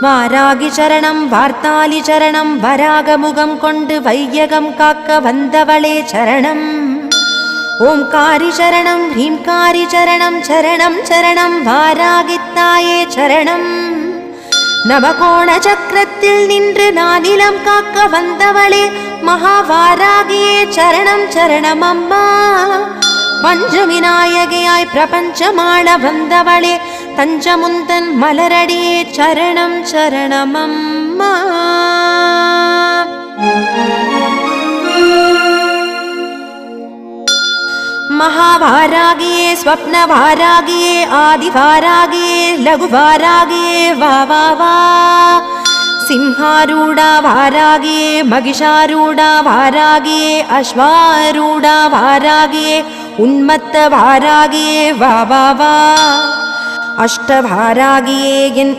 வாராகி சரணம் வார்த்தாலி சரணம் வராகமுகம் கொண்டு வையகம் காக்க வந்தவளே சரணம். ஓம்காரி சரணம் ஹ்ரீம்காரி சரணம் சரணம் சரணம் வாராகித்தாயே சரணம். நவகோண சக்கரத்தில் நின்று நானிலம் காக்க வந்தவளே மகாவாராகியே சரணம் சரணம் அம்மா. பஞ்சவிநாயகியாய் பிரபஞ்சமாள வந்தவளே தஞ்சமுந்தன் மலரடியே சரணம் சரணம் அம்மா. महावारागिये स्वप्नवारागिये आदिवारागिये लघुवारागिये वा वा वा. सिंहारूढा वारागिये महिषारूढा वारागिये अश्वारूढा वारागिये उन्मत्त वारागिये वा वा वा. अष्टवारागिये एन्